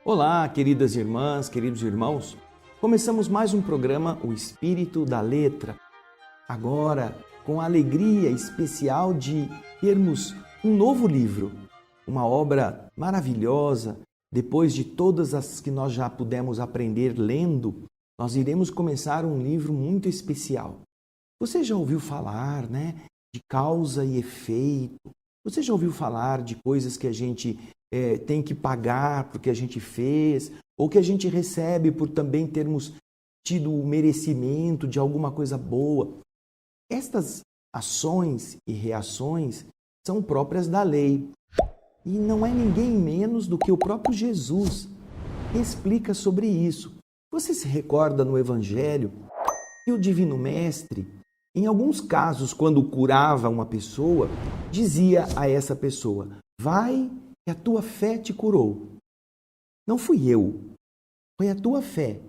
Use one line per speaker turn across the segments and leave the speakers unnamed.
Olá, queridas irmãs, queridos irmãos. Começamos mais um programa, O Espírito da Letra. Agora, com a alegria especial de termos um novo livro, uma obra maravilhosa. Depois de todas as que nós já pudemos aprender lendo, nós iremos começar um livro muito especial. Você já ouviu falar, de causa e efeito? Você já ouviu falar de coisas que a gente tem que pagar porque a gente fez, ou que a gente recebe por também termos tido o merecimento de alguma coisa boa? Estas ações e reações são próprias da lei. E não é ninguém menos do que o próprio Jesus que explica sobre isso. Você se recorda no Evangelho que o Divino Mestre, em alguns casos, quando curava uma pessoa, dizia a essa pessoa: vai, que a tua fé te curou. Não fui eu, foi a tua fé.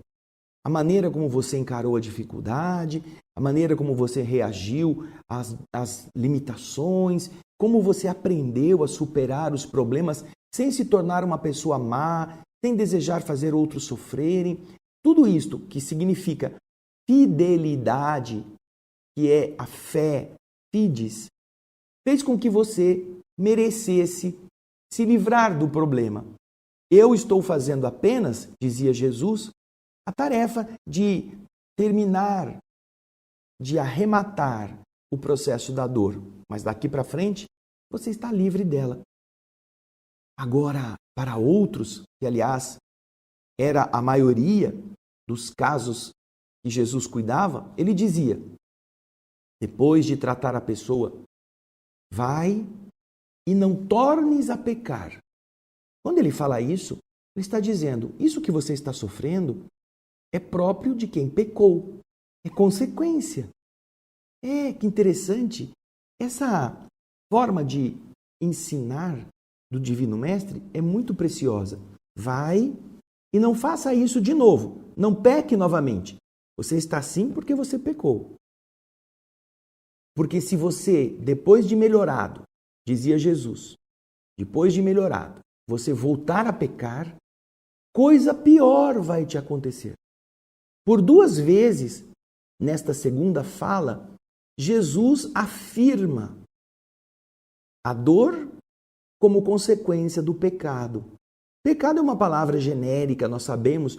A maneira como você encarou a dificuldade, a maneira como você reagiu às limitações, como você aprendeu a superar os problemas sem se tornar uma pessoa má, sem desejar fazer outros sofrerem. Tudo isto que significa fidelidade, que é a fé, fides, fez com que você merecesse se livrar do problema. Eu estou fazendo apenas, dizia Jesus, a tarefa de terminar, de arrematar o processo da dor. Mas daqui para frente, você está livre dela. Agora, para outros, que aliás era a maioria dos casos que Jesus cuidava, ele dizia: depois de tratar a pessoa, vai e não tornes a pecar. Quando ele fala isso, ele está dizendo: isso que você está sofrendo é próprio de quem pecou, é consequência. Que interessante. Essa forma de ensinar do Divino Mestre é muito preciosa. Vai e não faça isso de novo, não peque novamente. Você está assim porque você pecou. Porque se você, depois de melhorado, dizia Jesus, depois de melhorado, você voltar a pecar, coisa pior vai te acontecer. Por 2 vezes, nesta segunda fala, Jesus afirma a dor como consequência do pecado. Pecado é uma palavra genérica, nós sabemos,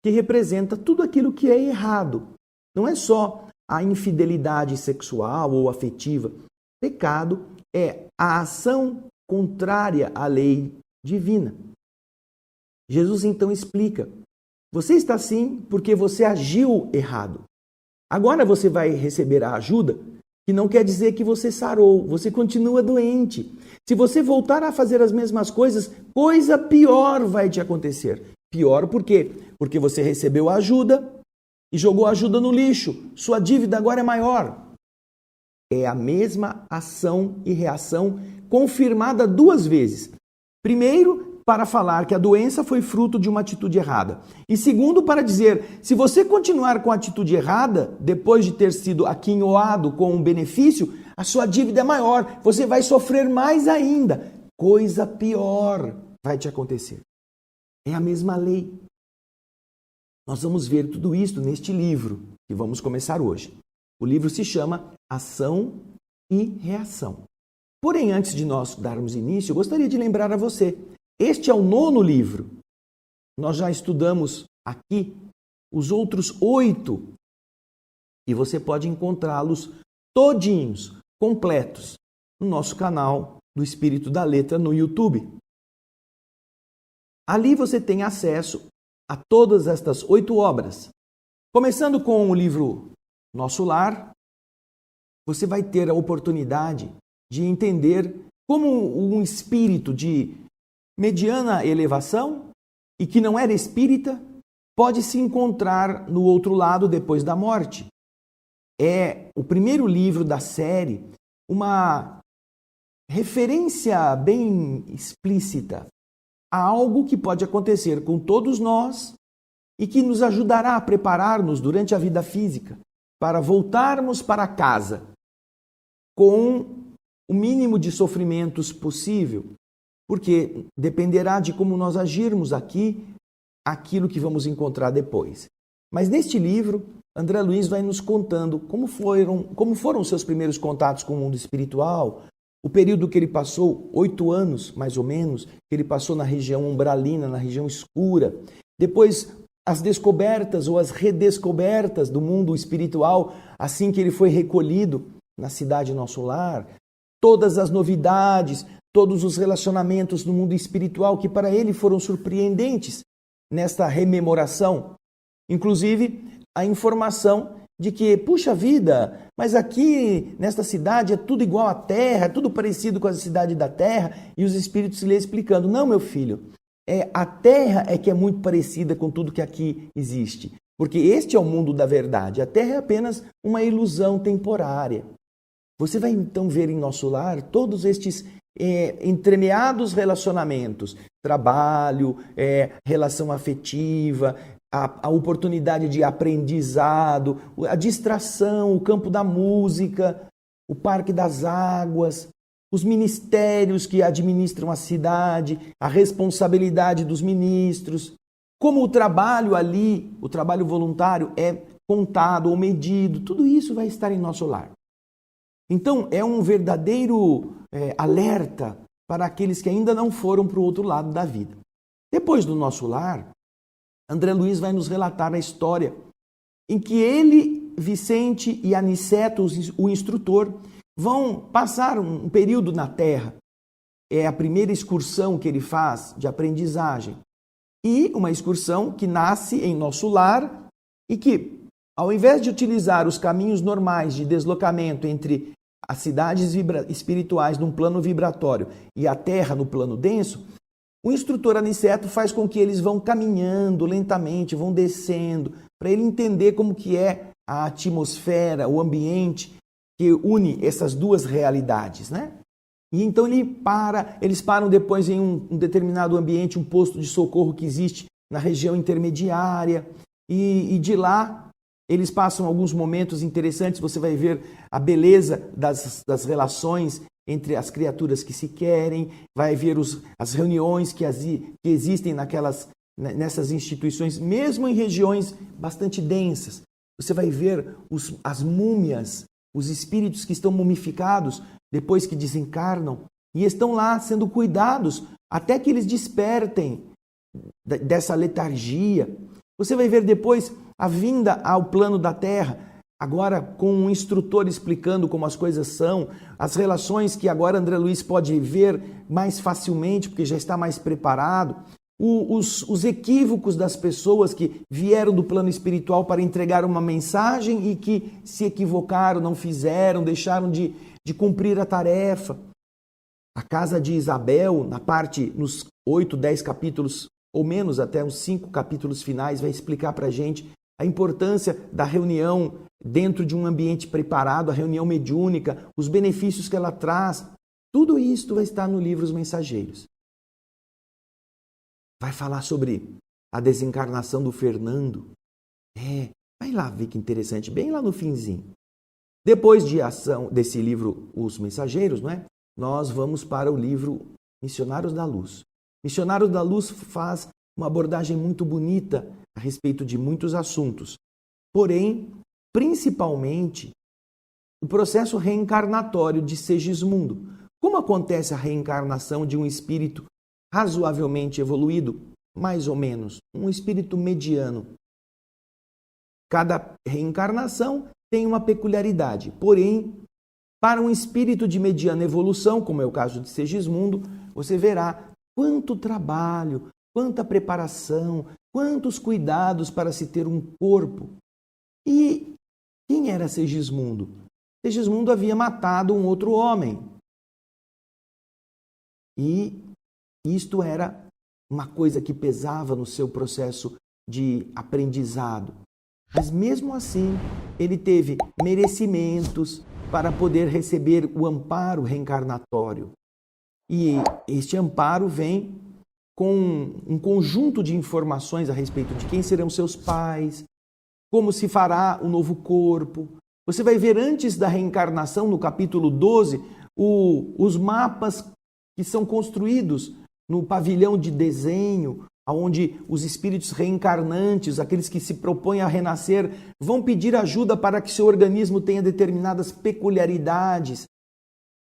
que representa tudo aquilo que é errado. Não é só a infidelidade sexual ou afetiva. Pecado é a ação contrária à lei divina. Jesus então explica: você está assim porque você agiu errado. Agora você vai receber a ajuda, que não quer dizer que você sarou, você continua doente. Se você voltar a fazer as mesmas coisas, coisa pior vai te acontecer. Pior por quê? Porque você recebeu a ajuda e jogou a ajuda no lixo. Sua dívida agora é maior. É a mesma ação e reação confirmada 2 vezes. Primeiro, para falar que a doença foi fruto de uma atitude errada. E segundo, para dizer, se você continuar com a atitude errada, depois de ter sido aquinhoado com um benefício, a sua dívida é maior, você vai sofrer mais ainda. Coisa pior vai te acontecer. É a mesma lei. Nós vamos ver tudo isso neste livro que vamos começar hoje. O livro se chama Ação e Reação. Porém, antes de nós darmos início, eu gostaria de lembrar a você, este é o 9º livro. Nós já estudamos aqui os outros 8 e você pode encontrá-los todinhos, completos, no nosso canal do Espírito da Letra no YouTube. Ali você tem acesso a todas estas 8 obras. Começando com o livro Nosso Lar, você vai ter a oportunidade de entender como um espírito de mediana elevação e que não era espírita pode se encontrar no outro lado depois da morte. É o primeiro livro da série, uma referência bem explícita a algo que pode acontecer com todos nós e que nos ajudará a preparar-nos durante a vida física para voltarmos para casa com o mínimo de sofrimentos possível, porque dependerá de como nós agirmos aqui aquilo que vamos encontrar depois. Mas neste livro, André Luiz vai nos contando como foram os seus primeiros contatos com o mundo espiritual, o período que ele passou, 8 anos mais ou menos, que ele passou na região umbralina, na região escura. Depois, as descobertas ou as redescobertas do mundo espiritual, assim que ele foi recolhido na cidade Nosso Lar. Todas as novidades, todos os relacionamentos no mundo espiritual que para ele foram surpreendentes nesta rememoração. Inclusive, a informação de que, puxa vida, mas aqui nesta cidade é tudo igual à Terra, é tudo parecido com a cidade da Terra, e os espíritos lhe explicando, não, meu filho, a Terra é que é muito parecida com tudo que aqui existe, porque este é o mundo da verdade, a Terra é apenas uma ilusão temporária. Você vai então ver em Nosso Lar todos estes entremeados relacionamentos, trabalho, relação afetiva, a oportunidade de aprendizado, a distração, o campo da música, o parque das águas, os ministérios que administram a cidade, a responsabilidade dos ministros, como o trabalho ali, o trabalho voluntário é contado ou medido, tudo isso vai estar em Nosso Lar. Então, é um verdadeiro alerta para aqueles que ainda não foram para o outro lado da vida. Depois do Nosso Lar, André Luiz vai nos relatar a história em que ele, Vicente e Aniceto, o instrutor, vão passar um período na Terra. É a primeira excursão que ele faz de aprendizagem. E uma excursão que nasce em Nosso Lar e que, ao invés de utilizar os caminhos normais de deslocamento entre as cidades espirituais num plano vibratório e a Terra no plano denso, o instrutor Aniceto faz com que eles vão caminhando lentamente, vão descendo, para ele entender como que é a atmosfera, o ambiente que une essas duas realidades, né? E então eles param depois em um determinado ambiente, um posto de socorro que existe na região intermediária, e de lá eles passam alguns momentos interessantes, você vai ver a beleza das relações entre as criaturas que se querem, vai ver as reuniões que existem nessas instituições, mesmo em regiões bastante densas. Você vai ver as múmias, os espíritos que estão mumificados depois que desencarnam e estão lá sendo cuidados até que eles despertem dessa letargia. Você vai ver depois a vinda ao plano da Terra, agora com um instrutor explicando como as coisas são, as relações que agora André Luiz pode ver mais facilmente, porque já está mais preparado, os equívocos das pessoas que vieram do plano espiritual para entregar uma mensagem e que se equivocaram, não fizeram, deixaram de cumprir a tarefa. A casa de Isabel, nos 8, 10 capítulos, ou menos até uns 5 capítulos finais, vai explicar para a gente a importância da reunião dentro de um ambiente preparado, a reunião mediúnica, os benefícios que ela traz. Tudo isso vai estar no livro Os Mensageiros. Vai falar sobre a desencarnação do Fernando. Vai lá ver que interessante, bem lá no finzinho. Depois desse livro Os Mensageiros, não é? Nós vamos para o livro Missionários da Luz. Missionários da Luz faz uma abordagem muito bonita a respeito de muitos assuntos. Porém, principalmente, o processo reencarnatório de Segismundo. Como acontece a reencarnação de um espírito razoavelmente evoluído? Mais ou menos, um espírito mediano. Cada reencarnação tem uma peculiaridade. Porém, para um espírito de mediana evolução, como é o caso de Segismundo, você verá quanto trabalho, quanta preparação, quantos cuidados para se ter um corpo. E quem era Segismundo? Segismundo havia matado um outro homem. E isto era uma coisa que pesava no seu processo de aprendizado. Mas mesmo assim, ele teve merecimentos para poder receber o amparo reencarnatório. E este amparo vem com um conjunto de informações a respeito de quem serão seus pais, como se fará o novo corpo. Você vai ver antes da reencarnação, no capítulo 12, os mapas que são construídos no pavilhão de desenho, onde os espíritos reencarnantes, aqueles que se propõem a renascer, vão pedir ajuda para que seu organismo tenha determinadas peculiaridades,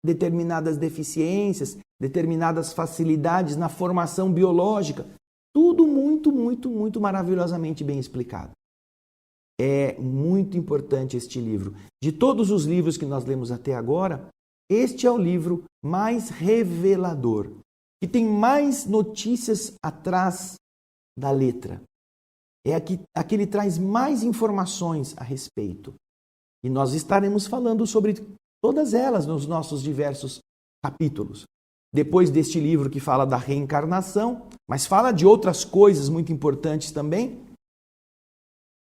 determinadas deficiências, determinadas facilidades na formação biológica. Tudo muito, muito, muito maravilhosamente bem explicado. É muito importante este livro. De todos os livros que nós lemos até agora, este é o livro mais revelador, que tem mais notícias atrás da letra. É aqui ele traz mais informações a respeito. E nós estaremos falando sobre todas elas nos nossos diversos capítulos. Depois deste livro que fala da reencarnação, mas fala de outras coisas muito importantes também,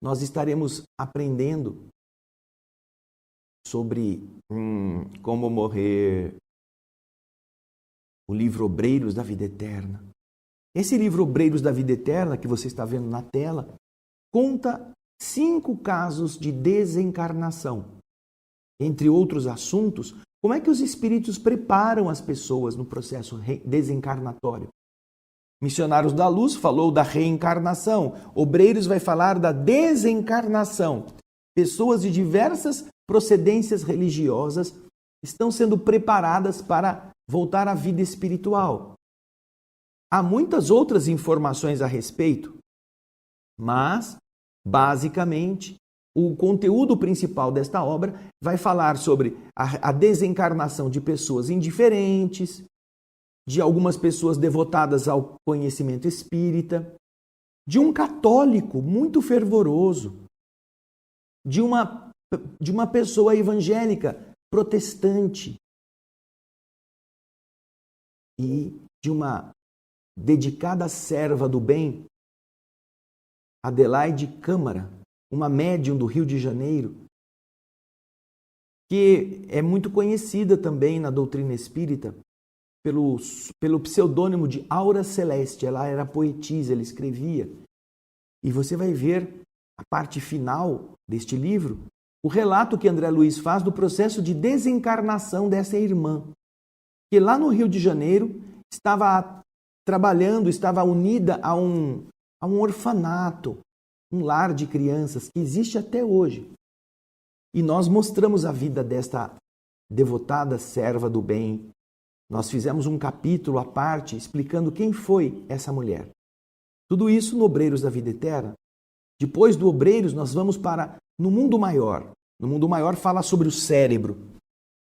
nós estaremos aprendendo sobre como morrer, o livro Obreiros da Vida Eterna. Esse livro Obreiros da Vida Eterna, que você está vendo na tela, conta 5 casos de desencarnação. Entre outros assuntos, como é que os espíritos preparam as pessoas no processo desencarnatório. Missionários da Luz falou da reencarnação. Obreiros vai falar da desencarnação. Pessoas de diversas procedências religiosas estão sendo preparadas para voltar à vida espiritual. Há muitas outras informações a respeito, mas, basicamente, o conteúdo principal desta obra vai falar sobre a desencarnação de pessoas indiferentes, de algumas pessoas devotadas ao conhecimento espírita, de um católico muito fervoroso, de uma pessoa evangélica protestante e de uma dedicada serva do bem, Adelaide Câmara, uma médium do Rio de Janeiro, que é muito conhecida também na doutrina espírita pelo pseudônimo de Aura Celeste. Ela era poetisa, ela escrevia. E você vai ver a parte final deste livro, o relato que André Luiz faz do processo de desencarnação dessa irmã, que lá no Rio de Janeiro estava trabalhando, estava unida a um orfanato, um lar de crianças que existe até hoje. E nós mostramos a vida desta devotada serva do bem. Nós fizemos um capítulo à parte explicando quem foi essa mulher. Tudo isso no Obreiros da Vida Eterna. Depois do Obreiros, nós vamos para No Mundo Maior. No Mundo Maior fala sobre o cérebro.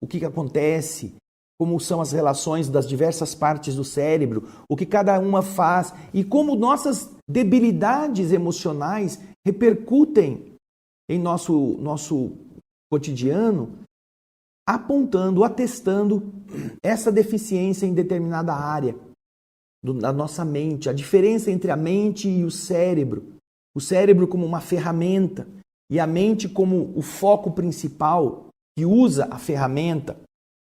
O que acontece, como são as relações das diversas partes do cérebro, o que cada uma faz e como nossas debilidades emocionais repercutem em nosso cotidiano, apontando, atestando essa deficiência em determinada área da nossa mente, a diferença entre a mente e o cérebro como uma ferramenta e a mente como o foco principal que usa a ferramenta.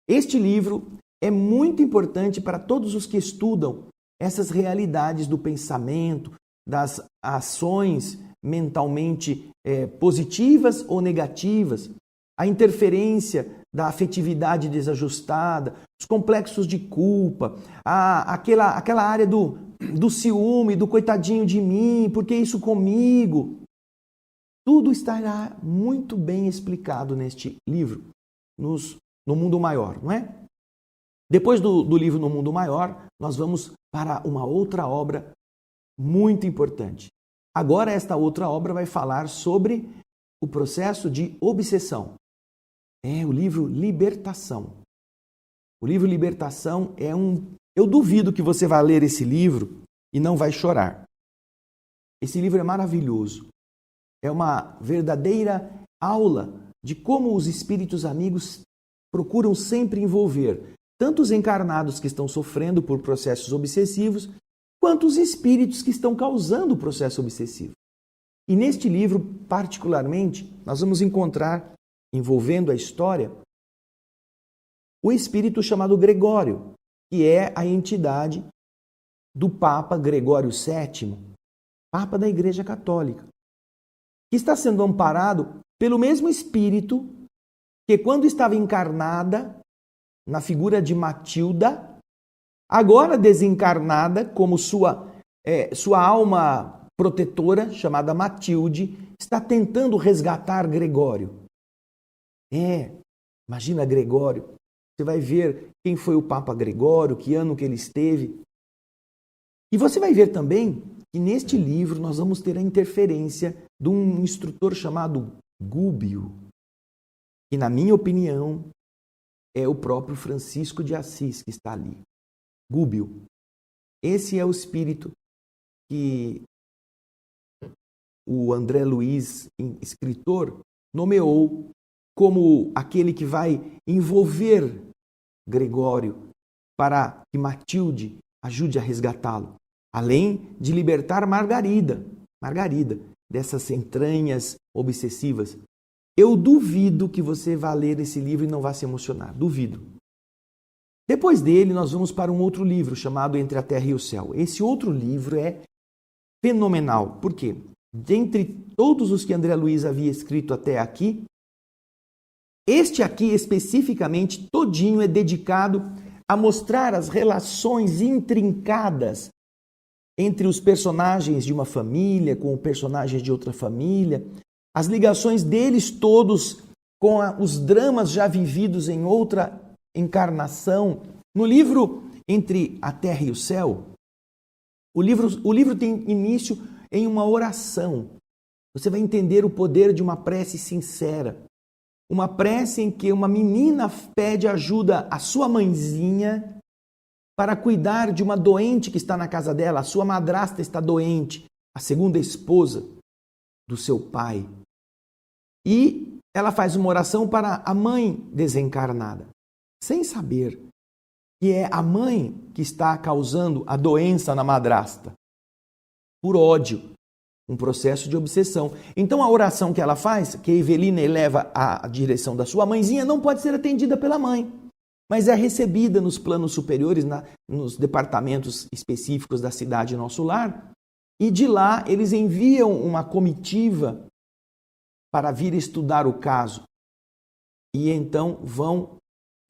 Este livro é muito importante para todos os que estudam essas realidades do pensamento, das ações mentalmente positivas ou negativas, a interferência da afetividade desajustada, os complexos de culpa, aquela área do ciúme, do coitadinho de mim, por que isso comigo? Tudo estará muito bem explicado neste livro, no Mundo Maior, não é? Depois do livro No Mundo Maior, nós vamos para uma outra obra muito importante. Agora esta outra obra vai falar sobre o processo de obsessão. É o livro Libertação. O livro Libertação é Eu duvido que você vá ler esse livro e não vai chorar. Esse livro é maravilhoso. É uma verdadeira aula de como os espíritos amigos procuram sempre envolver tanto os encarnados que estão sofrendo por processos obsessivos, quanto os espíritos que estão causando o processo obsessivo. E neste livro, particularmente, nós vamos encontrar, envolvendo a história, o espírito chamado Gregório, que é a entidade do Papa Gregório VII, Papa da Igreja Católica, que está sendo amparado pelo mesmo espírito que, quando estava encarnada na figura de Matilda, agora desencarnada como sua sua alma protetora, chamada Matilde, está tentando resgatar Gregório. Imagina Gregório. Você vai ver quem foi o Papa Gregório, que ano que ele esteve. E você vai ver também que neste livro nós vamos ter a interferência de um instrutor chamado Gúbio, que na minha opinião é o próprio Francisco de Assis que está ali. Gúbio. Esse é o espírito que o André Luiz, escritor, nomeou como aquele que vai envolver Gregório para que Matilde ajude a resgatá-lo, além de libertar Margarida dessas entranhas obsessivas. Eu duvido que você vá ler esse livro e não vá se emocionar, duvido. Depois dele, nós vamos para um outro livro chamado Entre a Terra e o Céu. Esse outro livro é fenomenal. Por quê? Dentre todos os que André Luiz havia escrito até aqui, este aqui especificamente, todinho, é dedicado a mostrar as relações intrincadas entre os personagens de uma família com os personagens de outra família, as ligações deles todos com os dramas já vividos em outra encarnação. No livro Entre a Terra e o Céu, o livro tem início em uma oração. Você vai entender o poder de uma prece sincera. Uma prece em que uma menina pede ajuda à sua mãezinha para cuidar de uma doente que está na casa dela. A sua madrasta está doente, a segunda esposa do seu pai. E ela faz uma oração para a mãe desencarnada, sem saber que é a mãe que está causando a doença na madrasta, por ódio. Um processo de obsessão. Então a oração que ela faz, que a Evelina eleva à direção da sua mãezinha, não pode ser atendida pela mãe, mas é recebida nos planos superiores, nos departamentos específicos da cidade Nosso Lar, e de lá eles enviam uma comitiva para vir estudar o caso. E então vão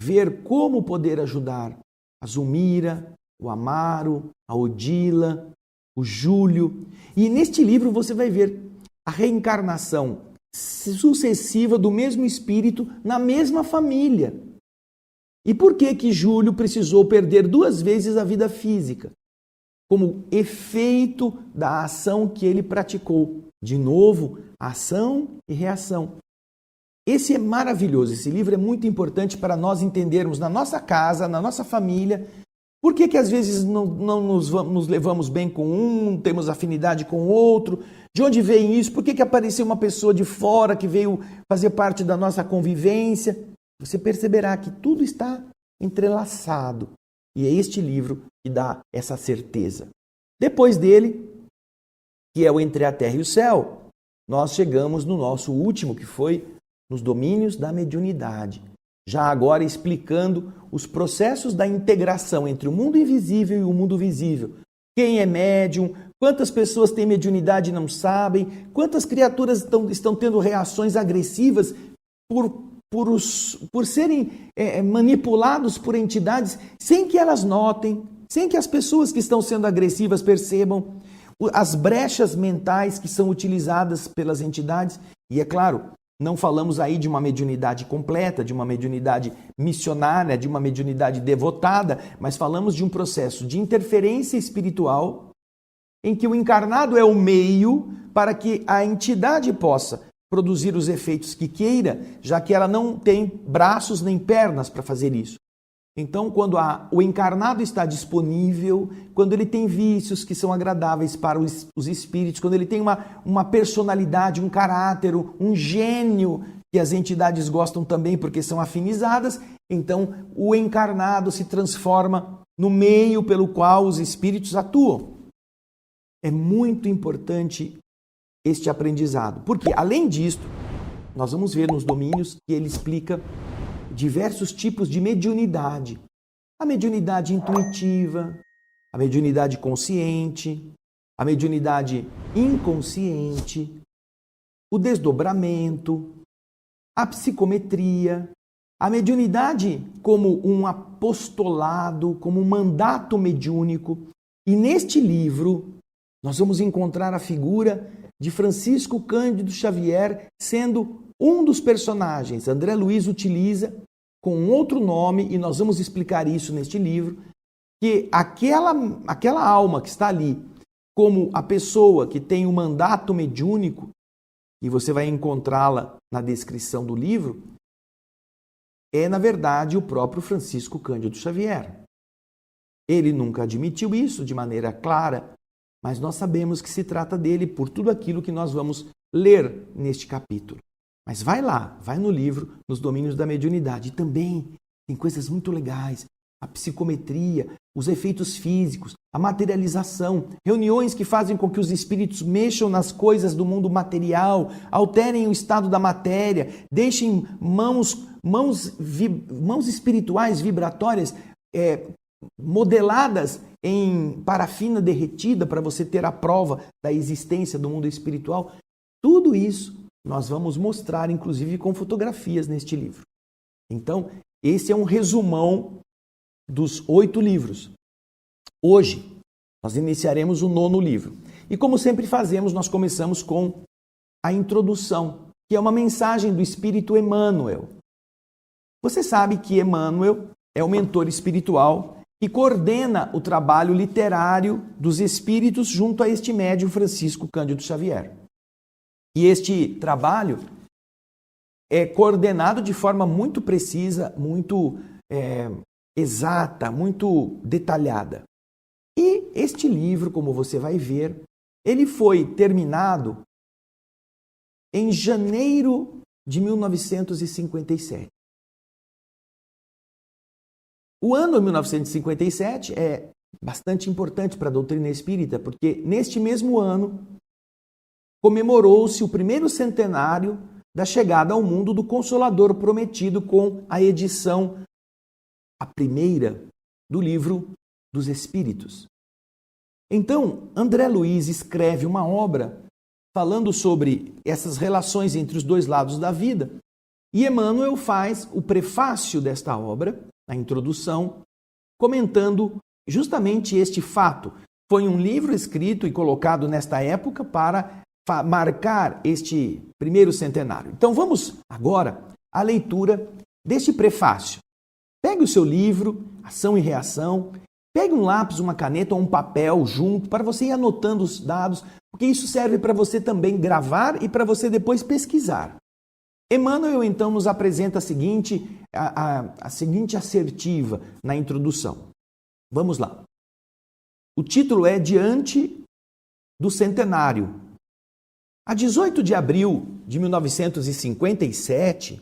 ver como poder ajudar a Zulmira, o Amaro, a Odila, o Júlio. E neste livro você vai ver a reencarnação sucessiva do mesmo espírito na mesma família. E por que Júlio precisou perder 2 vezes a vida física? Como efeito da ação que ele praticou. De novo, ação e reação. Esse é maravilhoso, esse livro é muito importante para nós entendermos na nossa casa, na nossa família. Por que às vezes não nos levamos bem com um, temos afinidade com o outro? De onde vem isso? Por que apareceu uma pessoa de fora que veio fazer parte da nossa convivência? Você perceberá que tudo está entrelaçado. E é este livro que dá essa certeza. Depois dele, que é o Entre a Terra e o Céu, nós chegamos no nosso último, que foi nos domínios da mediunidade. Já agora explicando os processos da integração entre o mundo invisível e o mundo visível. Quem é médium, quantas pessoas têm mediunidade e não sabem, quantas criaturas estão tendo reações agressivas por serem manipulados por entidades sem que elas notem, sem que as pessoas que estão sendo agressivas percebam, as brechas mentais que são utilizadas pelas entidades. E é claro, não falamos aí de uma mediunidade completa, de uma mediunidade missionária, de uma mediunidade devotada, mas falamos de um processo de interferência espiritual em que o encarnado é o meio para que a entidade possa produzir os efeitos que queira, já que ela não tem braços nem pernas para fazer isso. Então, quando o encarnado está disponível, quando ele tem vícios que são agradáveis para os espíritos, quando ele tem uma personalidade, um caráter, um gênio que as entidades gostam também porque são afinizadas, então o encarnado se transforma no meio pelo qual os espíritos atuam. É muito importante este aprendizado, porque além disto, nós vamos ver nos domínios que ele explica diversos tipos de mediunidade. A mediunidade intuitiva, a mediunidade consciente, a mediunidade inconsciente, o desdobramento, a psicometria, a mediunidade como um apostolado, como um mandato mediúnico. E neste livro, nós vamos encontrar a figura de Francisco Cândido Xavier sendo um dos personagens. André Luiz utiliza com outro nome, e nós vamos explicar isso neste livro, que aquela alma que está ali, como a pessoa que tem o mandato mediúnico, e você vai encontrá-la na descrição do livro, é, na verdade, o próprio Francisco Cândido Xavier. Ele nunca admitiu isso de maneira clara, mas nós sabemos que se trata dele por tudo aquilo que nós vamos ler neste capítulo. Mas vai lá, vai no livro, nos domínios da mediunidade. E também tem coisas muito legais. A psicometria, os efeitos físicos, a materialização, reuniões que fazem com que os espíritos mexam nas coisas do mundo material, alterem o estado da matéria, deixem mãos espirituais vibratórias modeladas em parafina derretida para você ter a prova da existência do mundo espiritual. Tudo isso nós vamos mostrar, inclusive com fotografias neste livro. Então, esse é um resumão dos 8 livros. Hoje, nós iniciaremos o 9º livro. E como sempre fazemos, nós começamos com a introdução, que é uma mensagem do Espírito Emmanuel. Você sabe que Emmanuel é o mentor espiritual que coordena o trabalho literário dos espíritos junto a este médium Francisco Cândido Xavier. E este trabalho é coordenado de forma muito precisa, muito exata, muito detalhada. E este livro, como você vai ver, ele foi terminado em janeiro de 1957. O ano 1957 é bastante importante para a doutrina espírita, porque neste mesmo ano comemorou-se o primeiro centenário da chegada ao mundo do Consolador Prometido, com a edição, a primeira, do Livro dos Espíritos. Então, André Luiz escreve uma obra falando sobre essas relações entre os dois lados da vida, e Emmanuel faz o prefácio desta obra, a introdução, comentando justamente este fato. Foi um livro escrito e colocado nesta época para marcar este primeiro centenário. Então vamos agora à leitura deste prefácio. Pegue o seu livro, Ação e Reação, pegue um lápis, uma caneta ou um papel junto para você ir anotando os dados, porque isso serve para você também gravar e para você depois pesquisar. Emmanuel então nos apresenta a seguinte assertiva na introdução. Vamos lá. O título é Diante do Centenário. A 18 de abril de 1957,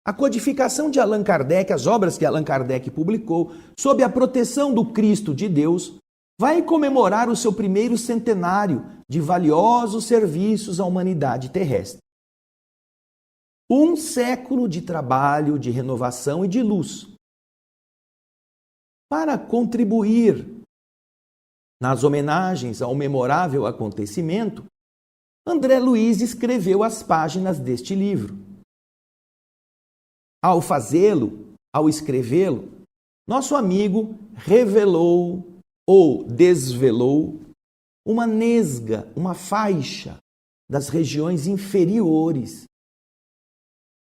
a codificação de Allan Kardec, as obras que Allan Kardec publicou, sob a proteção do Cristo de Deus, vai comemorar o seu primeiro centenário de valiosos serviços à humanidade terrestre. Um século de trabalho, de renovação e de luz. Para contribuir nas homenagens ao memorável acontecimento, André Luiz escreveu as páginas deste livro. Ao fazê-lo, ao escrevê-lo, nosso amigo revelou ou desvelou uma nesga, uma faixa das regiões inferiores,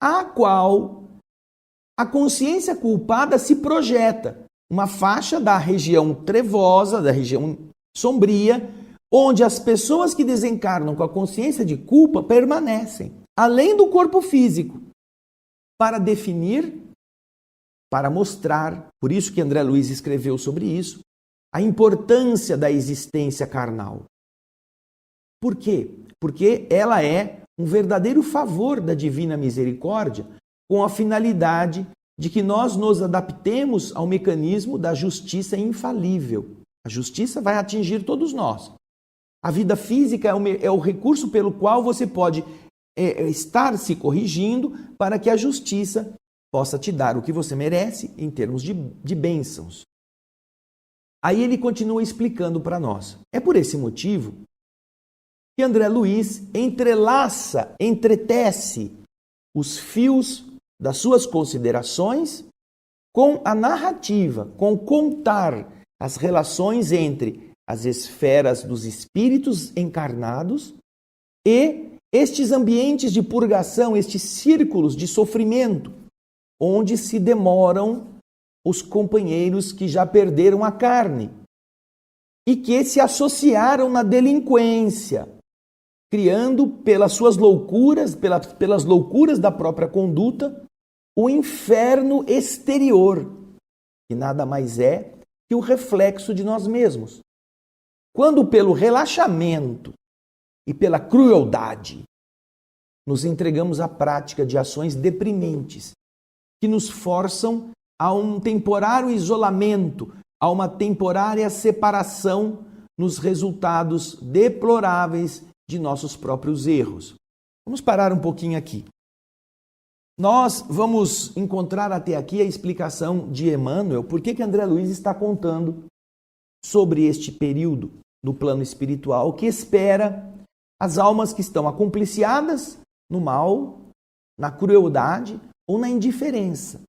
à qual a consciência culpada se projeta, uma faixa da região trevosa, da região sombria, onde as pessoas que desencarnam com a consciência de culpa permanecem, além do corpo físico, para definir, para mostrar, por isso que André Luiz escreveu sobre isso, a importância da existência carnal. Por quê? Porque ela é um verdadeiro favor da divina misericórdia, com a finalidade de que nós nos adaptemos ao mecanismo da justiça infalível. A justiça vai atingir todos nós. A vida física é o recurso pelo qual você pode estar se corrigindo para que a justiça possa te dar o que você merece em termos de bênçãos. Aí ele continua explicando para nós. É por esse motivo que André Luiz entrelaça, entretece os fios das suas considerações com a narrativa, com contar as relações entre as esferas dos espíritos encarnados e estes ambientes de purgação, estes círculos de sofrimento, onde se demoram os companheiros que já perderam a carne e que se associaram na delinquência, criando pelas suas loucuras, pelas loucuras da própria conduta, o inferno exterior, que nada mais é que o reflexo de nós mesmos. Quando pelo relaxamento e pela crueldade nos entregamos à prática de ações deprimentes, que nos forçam a um temporário isolamento, a uma temporária separação nos resultados deploráveis de nossos próprios erros. Vamos parar um pouquinho aqui. Nós vamos encontrar até aqui a explicação de Emmanuel, por que André Luiz está contando sobre este período no plano espiritual que espera as almas que estão acompliciadas no mal, na crueldade ou na indiferença.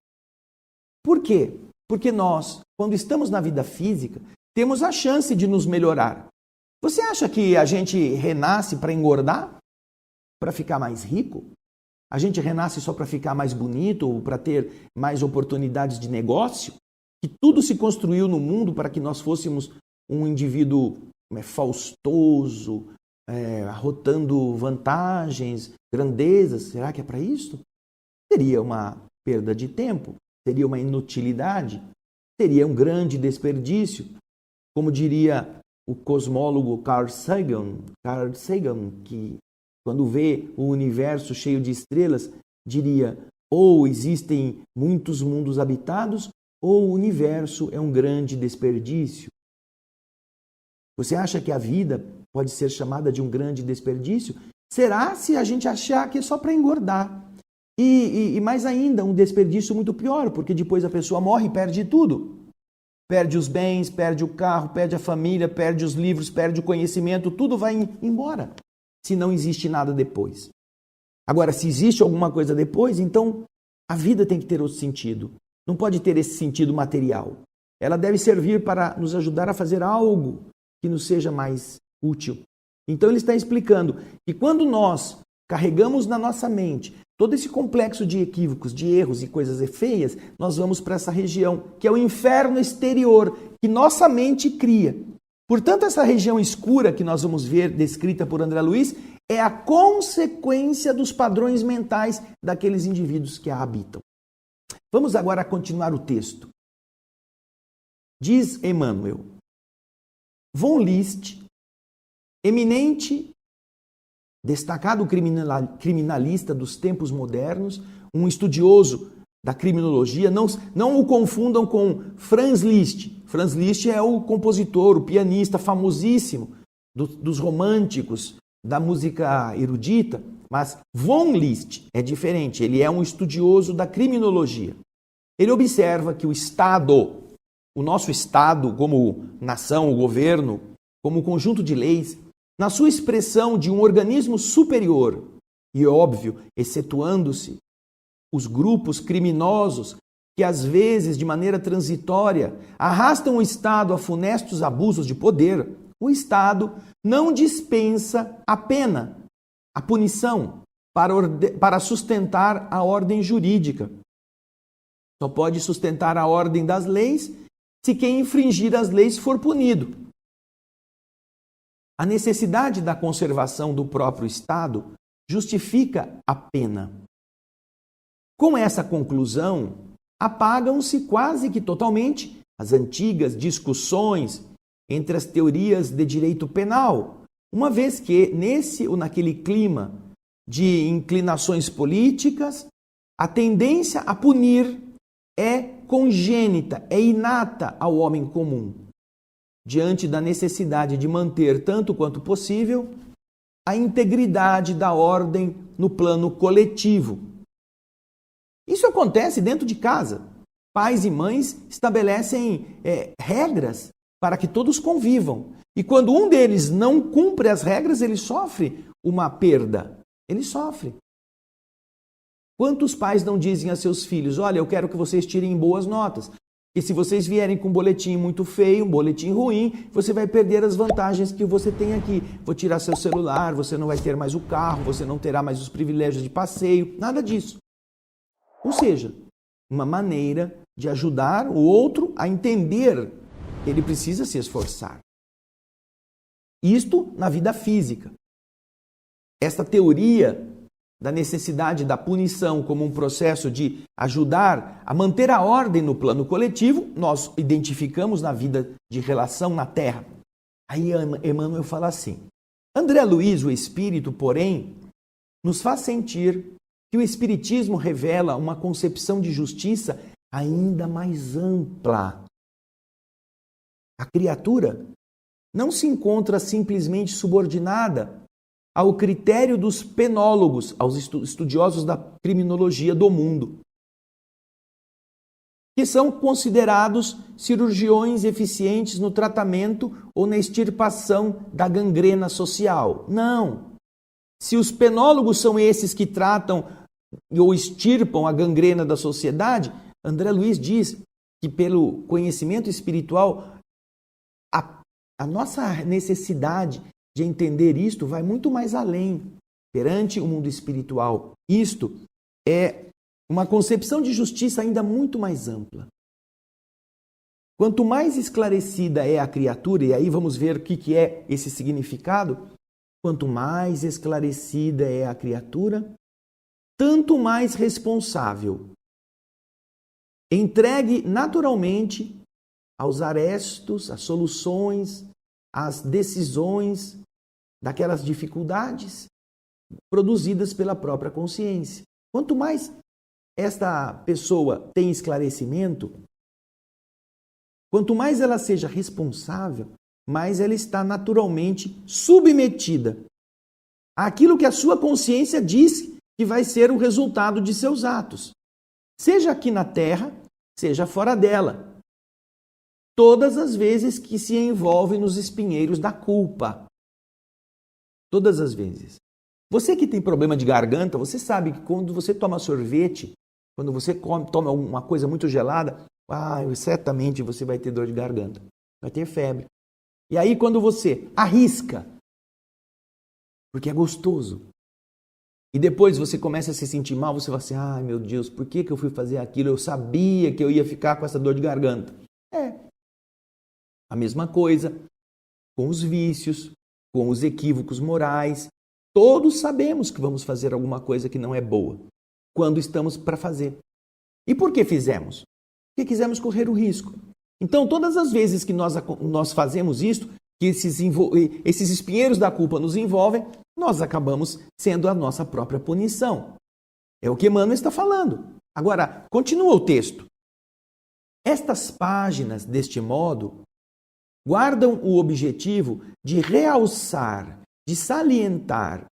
Por quê? Porque nós, quando estamos na vida física, temos a chance de nos melhorar. Você acha que a gente renasce para engordar? Para ficar mais rico? A gente renasce só para ficar mais bonito ou para ter mais oportunidades de negócio? Que tudo se construiu no mundo para que nós fôssemos um indivíduo faustoso, arrotando vantagens, grandezas. Será que é para isso? Seria uma perda de tempo, seria uma inutilidade, seria um grande desperdício. Como diria o cosmólogo Carl Sagan, que quando vê o universo cheio de estrelas, diria: ou existem muitos mundos habitados, ou o universo é um grande desperdício. Você acha que a vida pode ser chamada de um grande desperdício? Será se a gente achar que é só para engordar? E mais ainda, um desperdício muito pior, porque depois a pessoa morre e perde tudo. Perde os bens, perde o carro, perde a família, perde os livros, perde o conhecimento, tudo vai embora, se não existe nada depois. Agora, se existe alguma coisa depois, então a vida tem que ter outro sentido. Não pode ter esse sentido material. Ela deve servir para nos ajudar a fazer algo que nos seja mais útil. Então ele está explicando que quando nós carregamos na nossa mente todo esse complexo de equívocos, de erros e coisas feias, nós vamos para essa região, que é o inferno exterior, que nossa mente cria. Portanto, essa região escura que nós vamos ver descrita por André Luiz é a consequência dos padrões mentais daqueles indivíduos que a habitam. Vamos agora continuar o texto. Diz Emmanuel: Von List, eminente, destacado criminalista dos tempos modernos, um estudioso da criminologia, não o confundam com Franz Liszt. Franz Liszt é o compositor, o pianista famosíssimo dos românticos, da música erudita, mas Von List é diferente, ele é um estudioso da criminologia. Ele observa que o Estado, o nosso Estado como nação, o governo, como conjunto de leis, na sua expressão de um organismo superior, e óbvio, excetuando-se os grupos criminosos que às vezes, de maneira transitória, arrastam o Estado a funestos abusos de poder, o Estado não dispensa a pena, a punição, para sustentar a ordem jurídica. Só pode sustentar a ordem das leis se quem infringir as leis for punido. A necessidade da conservação do próprio Estado justifica a pena. Com essa conclusão, apagam-se quase que totalmente as antigas discussões entre as teorias de direito penal, uma vez que, nesse ou naquele clima de inclinações políticas, a tendência a punir é congênita, é inata ao homem comum, diante da necessidade de manter, tanto quanto possível, a integridade da ordem no plano coletivo. Isso acontece dentro de casa. Pais e mães estabelecem regras para que todos convivam. E quando um deles não cumpre as regras, ele sofre uma perda. Ele sofre. Quantos pais não dizem a seus filhos: olha, eu quero que vocês tirem boas notas, E se vocês vierem com um boletim muito feio, um boletim ruim, você vai perder as vantagens que você tem aqui. Vou tirar seu celular, você não vai ter mais o carro, você não terá mais os privilégios de passeio, nada disso. Ou seja, uma maneira de ajudar o outro a entender que ele precisa se esforçar. Isto na vida física. Esta teoria da necessidade da punição como um processo de ajudar a manter a ordem no plano coletivo, nós identificamos na vida de relação na Terra. Aí Emmanuel fala assim: André Luiz, o Espírito, porém, nos faz sentir que o Espiritismo revela uma concepção de justiça ainda mais ampla. A criatura não se encontra simplesmente subordinada ao critério dos penólogos, aos estudiosos da criminologia do mundo, que são considerados cirurgiões eficientes no tratamento ou na extirpação da gangrena social. Não! Se os penólogos são esses que tratam ou extirpam a gangrena da sociedade, André Luiz diz que pelo conhecimento espiritual, a nossa necessidade de entender isto vai muito mais além perante o mundo espiritual. Isto é uma concepção de justiça ainda muito mais ampla. Quanto mais esclarecida é a criatura, e aí vamos ver o que é esse significado, quanto mais esclarecida é a criatura, tanto mais responsável. Entregue naturalmente aos arestos, às soluções, às decisões daquelas dificuldades produzidas pela própria consciência. Quanto mais esta pessoa tem esclarecimento, quanto mais ela seja responsável, mais ela está naturalmente submetida àquilo que a sua consciência diz que vai ser o resultado de seus atos, seja aqui na Terra, seja fora dela. Todas as vezes que se envolve nos espinheiros da culpa. Todas as vezes. Você que tem problema de garganta, você sabe que quando você toma sorvete, quando você toma uma coisa muito gelada, certamente você vai ter dor de garganta, vai ter febre. E aí quando você arrisca, porque é gostoso, e depois você começa a se sentir mal, você fala assim, ai meu Deus, por que eu fui fazer aquilo? Eu sabia que eu ia ficar com essa dor de garganta. A mesma coisa com os vícios, com os equívocos morais. Todos sabemos que vamos fazer alguma coisa que não é boa quando estamos para fazer. E por que fizemos? Porque quisemos correr o risco. Então, todas as vezes que nós fazemos isto, que esses espinheiros da culpa nos envolvem, nós acabamos sendo a nossa própria punição. É o que Emmanuel está falando. Agora, continua o texto. Estas páginas, deste modo, guardam o objetivo de realçar, de salientar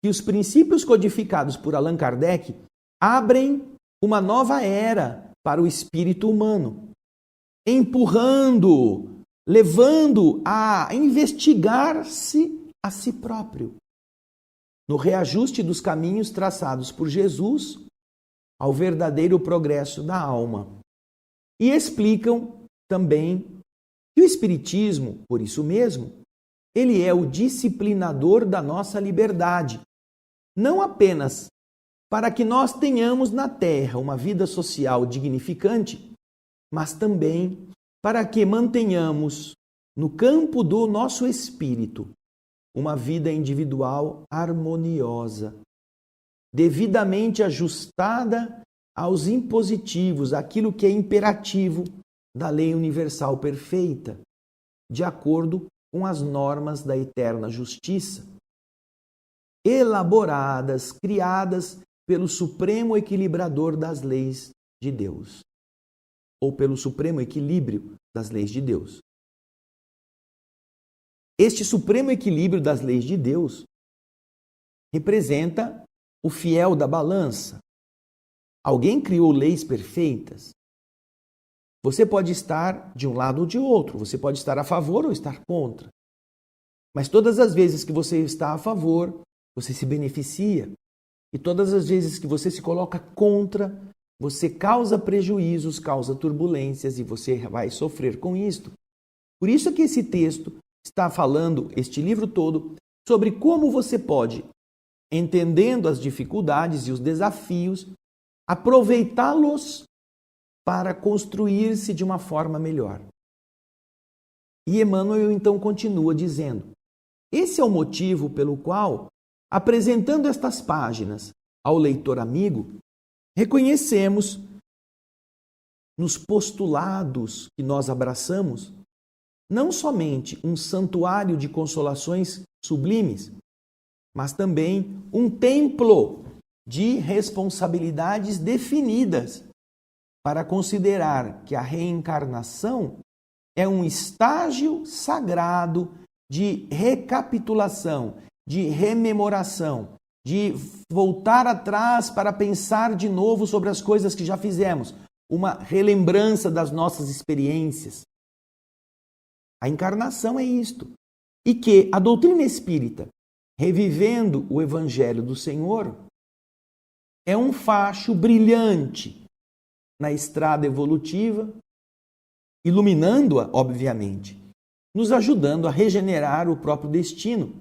que os princípios codificados por Allan Kardec abrem uma nova era para o espírito humano, empurrando, levando a investigar-se a si próprio, no reajuste dos caminhos traçados por Jesus ao verdadeiro progresso da alma. E explicam também que o Espiritismo, por isso mesmo, ele é o disciplinador da nossa liberdade, não apenas para que nós tenhamos na Terra uma vida social dignificante, mas também para que mantenhamos no campo do nosso espírito uma vida individual harmoniosa, devidamente ajustada aos impositivos, aquilo que é imperativo da lei universal perfeita, de acordo com as normas da eterna justiça, elaboradas, criadas pelo supremo equilibrador das leis de Deus, ou pelo supremo equilíbrio das leis de Deus. Este supremo equilíbrio das leis de Deus representa o fiel da balança. Alguém criou leis perfeitas? Você pode estar de um lado ou de outro, você pode estar a favor ou estar contra. Mas todas as vezes que você está a favor, você se beneficia. E todas as vezes que você se coloca contra, você causa prejuízos, causa turbulências e você vai sofrer com isto. Por isso que esse texto está falando, este livro todo, sobre como você pode, entendendo as dificuldades e os desafios, aproveitá-los para construir-se de uma forma melhor. E Emmanuel então continua dizendo: esse é o motivo pelo qual, apresentando estas páginas ao leitor amigo, reconhecemos nos postulados que nós abraçamos não somente um santuário de consolações sublimes, mas também um templo de responsabilidades definidas para considerar que a reencarnação é um estágio sagrado de recapitulação, de rememoração, de voltar atrás para pensar de novo sobre as coisas que já fizemos, uma relembrança das nossas experiências. A encarnação é isto. E que a doutrina espírita, revivendo o Evangelho do Senhor, é um facho brilhante na estrada evolutiva, iluminando-a, obviamente, nos ajudando a regenerar o próprio destino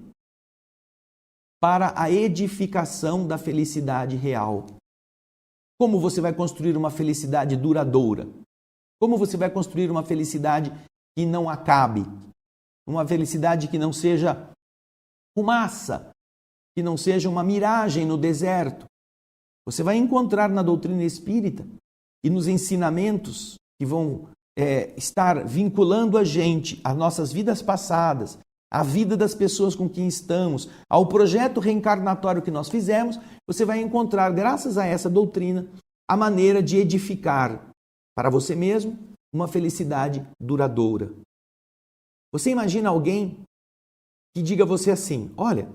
para a edificação da felicidade real. Como você vai construir uma felicidade duradoura? Como você vai construir uma felicidade que não acabe? Uma felicidade que não seja fumaça, que não seja uma miragem no deserto. Você vai encontrar na doutrina espírita e nos ensinamentos que vão estar vinculando a gente às nossas vidas passadas, à vida das pessoas com quem estamos, ao projeto reencarnatório que nós fizemos, você vai encontrar, graças a essa doutrina, a maneira de edificar para você mesmo uma felicidade duradoura. Você imagina alguém que diga a você assim: olha,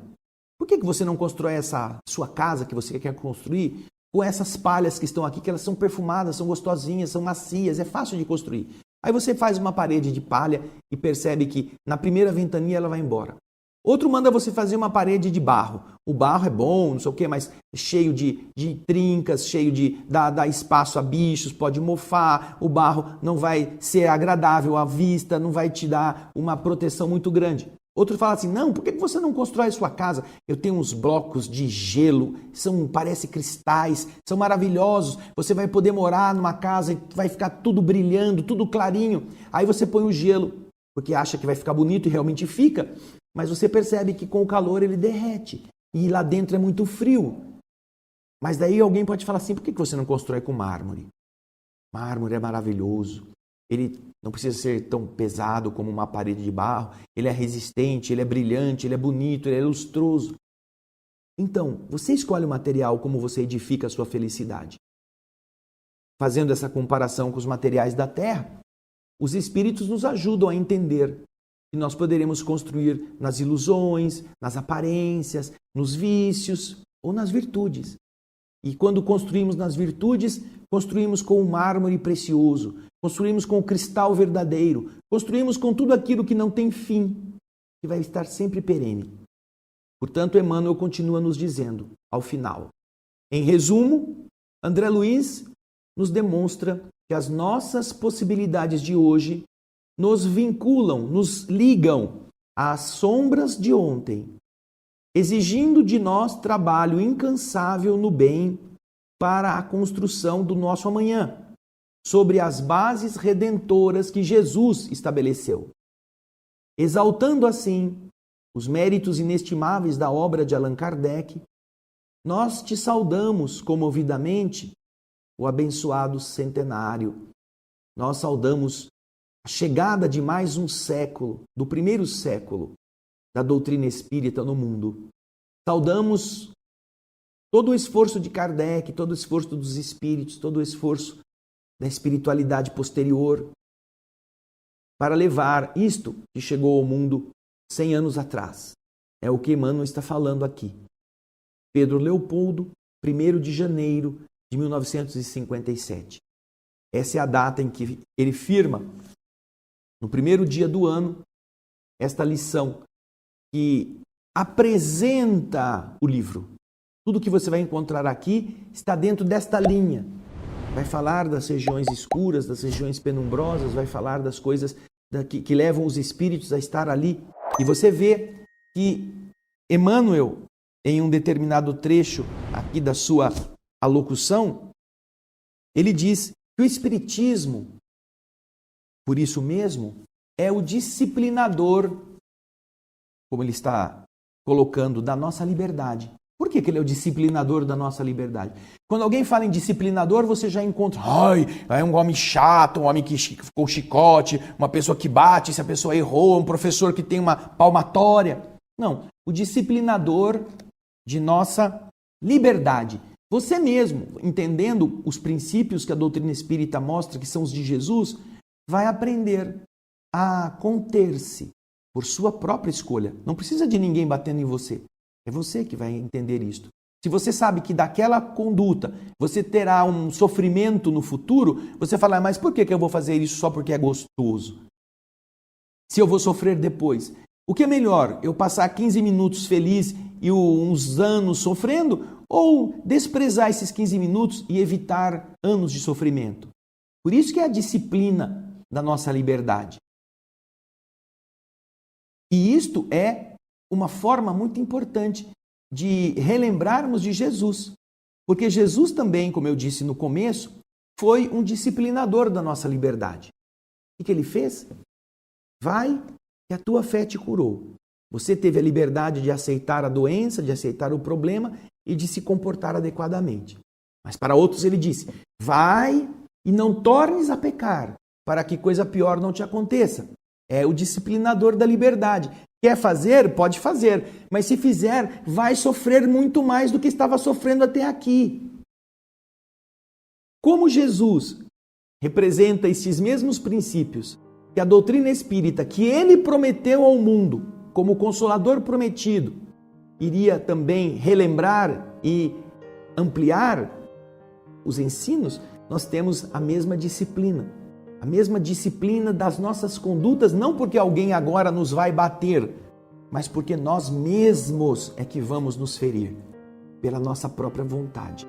por que você não constrói essa sua casa que você quer construir com essas palhas que estão aqui, que elas são perfumadas, são gostosinhas, são macias, é fácil de construir. Aí você faz uma parede de palha e percebe que na primeira ventania ela vai embora. Outro manda você fazer uma parede de barro. O barro é bom, não sei o quê, mas cheio de trincas, cheio de dá espaço a bichos, pode mofar, o barro não vai ser agradável à vista, não vai te dar uma proteção muito grande. Outro fala assim: não, por que você não constrói a sua casa? Eu tenho uns blocos de gelo, parece cristais, são maravilhosos. Você vai poder morar numa casa e vai ficar tudo brilhando, tudo clarinho. Aí você põe o gelo, porque acha que vai ficar bonito e realmente fica, mas você percebe que com o calor ele derrete e lá dentro é muito frio. Mas daí alguém pode falar assim: por que você não constrói com mármore? Mármore é maravilhoso. Ele não precisa ser tão pesado como uma parede de barro. Ele é resistente, ele é brilhante, ele é bonito, ele é lustroso. Então, você escolhe o material como você edifica a sua felicidade. Fazendo essa comparação com os materiais da terra, os espíritos nos ajudam a entender que nós poderemos construir nas ilusões, nas aparências, nos vícios ou nas virtudes. E quando construímos nas virtudes, construímos com o mármore precioso, construímos com o cristal verdadeiro, construímos com tudo aquilo que não tem fim, que vai estar sempre perene. Portanto, Emmanuel continua nos dizendo, ao final, em resumo, André Luiz nos demonstra que as nossas possibilidades de hoje nos vinculam, nos ligam às sombras de ontem, exigindo de nós trabalho incansável no bem para a construção do nosso amanhã, sobre as bases redentoras que Jesus estabeleceu. Exaltando assim os méritos inestimáveis da obra de Allan Kardec, nós te saudamos comovidamente o abençoado centenário. Nós saudamos a chegada de mais um século, do primeiro século da doutrina espírita no mundo. Saudamos todo o esforço de Kardec, todo o esforço dos espíritos, todo o esforço da espiritualidade posterior para levar isto que chegou ao mundo 100 anos atrás. É o que Emmanuel está falando aqui. Pedro Leopoldo, 1º de janeiro de 1957. Essa é a data em que ele firma, no primeiro dia do ano, esta lição que apresenta o livro. Tudo que você vai encontrar aqui está dentro desta linha. vai falar das regiões escuras, das regiões penumbrosas, vai falar das coisas que levam os espíritos a estar ali. E você vê que Emmanuel, em um determinado trecho aqui da sua alocução, ele diz que o Espiritismo, por isso mesmo, é o disciplinador, como ele está colocando, da nossa liberdade. Por que ele é o disciplinador da nossa liberdade? Quando alguém fala em disciplinador, você já encontra, é um homem chato, um homem que ficou chicote, uma pessoa que bate se a pessoa errou, um professor que tem uma palmatória. Não, o disciplinador de nossa liberdade. Você mesmo, entendendo os princípios que a doutrina espírita mostra, que são os de Jesus, vai aprender a conter-se por sua própria escolha. Não precisa de ninguém batendo em você. É você que vai entender isto. Se você sabe que daquela conduta você terá um sofrimento no futuro, você fala, mas por que eu vou fazer isso só porque é gostoso? Se eu vou sofrer depois. O que é melhor? Eu passar 15 minutos feliz e uns anos sofrendo? Ou desprezar esses 15 minutos e evitar anos de sofrimento? Por isso que é a disciplina da nossa liberdade. E isto é uma forma muito importante de relembrarmos de Jesus. Porque Jesus também, como eu disse no começo, foi um disciplinador da nossa liberdade. O que ele fez? Vai, que a tua fé te curou. Você teve a liberdade de aceitar a doença, de aceitar o problema e de se comportar adequadamente. Mas para outros ele disse, vai e não tornes a pecar, para que coisa pior não te aconteça. É o disciplinador da liberdade. Quer fazer? Pode fazer. Mas se fizer, vai sofrer muito mais do que estava sofrendo até aqui. Como Jesus representa esses mesmos princípios que a doutrina espírita, que ele prometeu ao mundo, como Consolador prometido, iria também relembrar e ampliar os ensinos, nós temos a mesma disciplina. A mesma disciplina das nossas condutas, não porque alguém agora nos vai bater, mas porque nós mesmos é que vamos nos ferir, pela nossa própria vontade.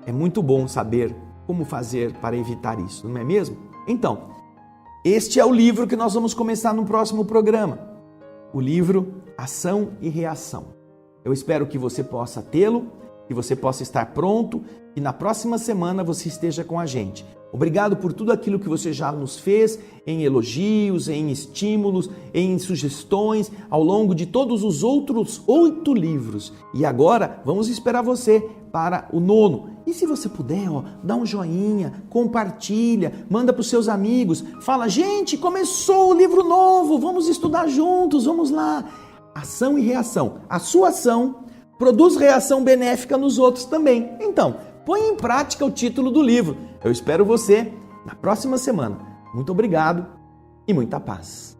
É muito bom saber como fazer para evitar isso, não é mesmo? Então, este é o livro que nós vamos começar no próximo programa. O livro Ação e Reação. Eu espero que você possa tê-lo, que você possa estar pronto e na próxima semana você esteja com a gente. Obrigado por tudo aquilo que você já nos fez em elogios, em estímulos, em sugestões ao longo de todos os outros 8 livros. E agora vamos esperar você para o 9º. E se você puder, dá um joinha, compartilha, manda para os seus amigos, fala, gente, começou o livro novo, vamos estudar juntos, vamos lá. Ação e reação. A sua ação produz reação benéfica nos outros também. Então, põe em prática o título do livro. Eu espero você na próxima semana. Muito obrigado e muita paz.